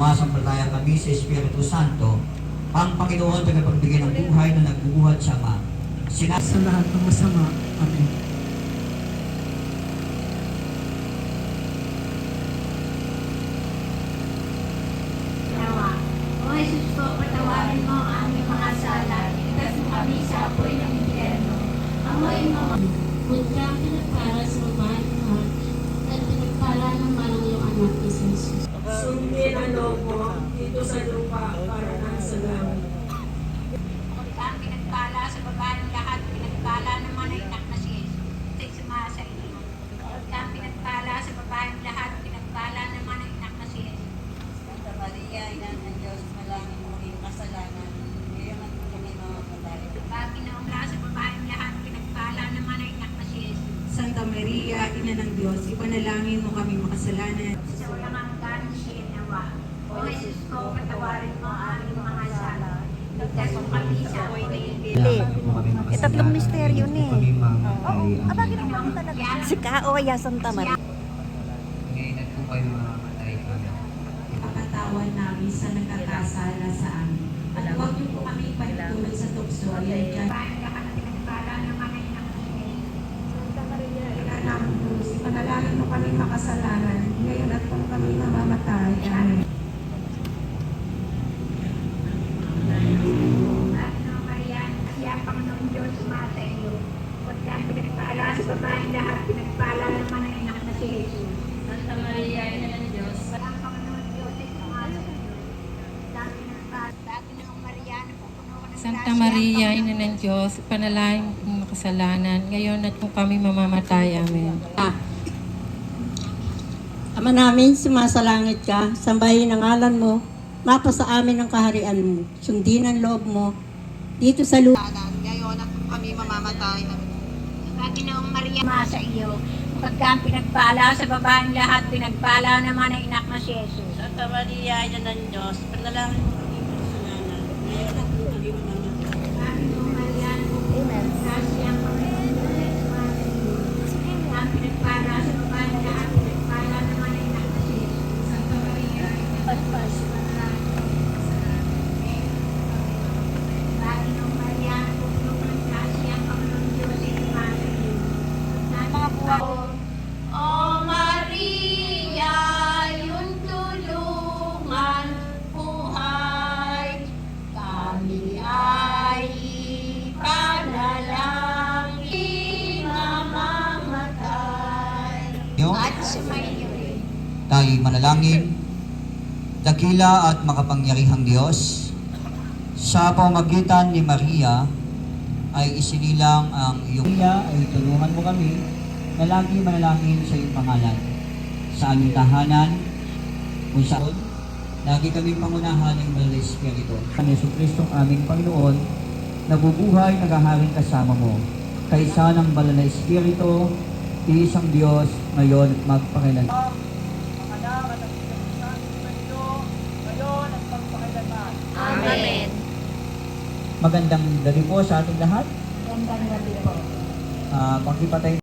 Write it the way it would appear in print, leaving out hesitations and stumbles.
sumasampalataya kami sa Espiritu Santo, ang Panginoon tagapagbigay ng buhay na nagbubuhat sa Ama. Sa lahat ng masama. Amen. O Jesus ko, patawarin mo ang aming mga sala, iligtas mo kami sa apoy ng impyerno. Amoy mo. Punta ang pinagpala sa babae lahat, at pinagpala naman ang iyong anak na si Jesus. Sundin ang loob mo dito sa lupa para nang sa langit. Punta ang pinagpala sa babae lahat, pinagpala naman ang anak na si Jesus. Sa'y sumasa iyo. Punta ang pinagpala sa babae lahat, pinagpala naman ang anak na si Jesus. Santa Maria, Ina ng Diyos, malangin mo rin kasalanan, ngayon at kami mamamatay. Paginoong lahat sa babae lahat, pinagpala naman ang anak na si Jesus. Santa Maria, Ina ng Diyos, ipanalangin mo kami makasalanan. Sa walang hanggan siya nawa. O Jesus ko, patawarin mo ang aming mga sala. Ligtas mo kami sa apoy ng impyerno. Tatlong misteryo ni. Oo, bakit Panginoong naman talaga? Maria, Si Kaoya Santa Maria. Ngayon at po kayo mamamatay. Amen. Pagkatawan namin sa nagkakasala sa amin. At huwag niyo po kami pagtulog sa tukso. Ayan dyan. babae lahat, pinagpala naman ang anak na si Jesus. Santa Maria, Ina ng Diyos, ipanalangin mo kami makasalanan, ngayon at kung kami mamamatay. Amen. Panginoong Maria, siya ang Panginoong Diyos, sumasa iyo. Pagka ang pinagpala sa babae lahat, pinagpala naman ang anak na si Jesus. Santa Maria, Ina ng Diyos, Ang Panginoong Diyos ay sumasa iyo. Dahil pinagpala, Panginoong Maria, napupuno ka ng Santa grasya, Maria, ang Ina ng Diyos, panalangin mo kung makasalanan, ngayon at kung kami mamamatay. Amen. Ama namin, sumasalangit ka, sambahin ang ngalan mo, mapasa amin ang kaharian mo, sundin ang loob mo, dito sa lupa. Ngayon at kami mamamatay. Panginoong Maria, sumasa iyo. Pagka ang pinagpala sa babaeng lahat, pinagpala naman ang anak na si Jesus. Santa Maria, Ina ng Diyos, panalangin mo kami makasalanan, ngayon at kami mamamatay. Panginoong Maria, napupuno ka ng grasya, ang Panginoong Diyos ay sumasa iyo. Ang pinagpala sa babaeng lahat, pinagpala naman ang anak na si Jesus. Santa Maria, pagpas, Panginoong Maria, napupuno ka ng grasya, ang Panginoong Diyos ay sumasa iyo. Mga buwan ko, O Maria, yung tulungan, buhay, kami ay ipanalangin na mamatay. At sumayo rin. Tayo'y manalangin. Dakila at makapangyarihang Diyos, sa pamamagitan ni Maria ay isinilang ang iyong Maria ay tulungan mo kami na lagi manalangin sa iyong pangalan. Sa aming tahanan, kung saan lagi kaming pangunahan ng Banal na Espiritu. Ang Yesu Kristong aming Panginoon, nabubuhay, naghaharing kasama mo. Kaysa ng Banal na Espiritu, isang Diyos, ngayon at magpakailan. Amen. Magandang gabi po sa ating lahat. Gandang gabi po. Pakipatay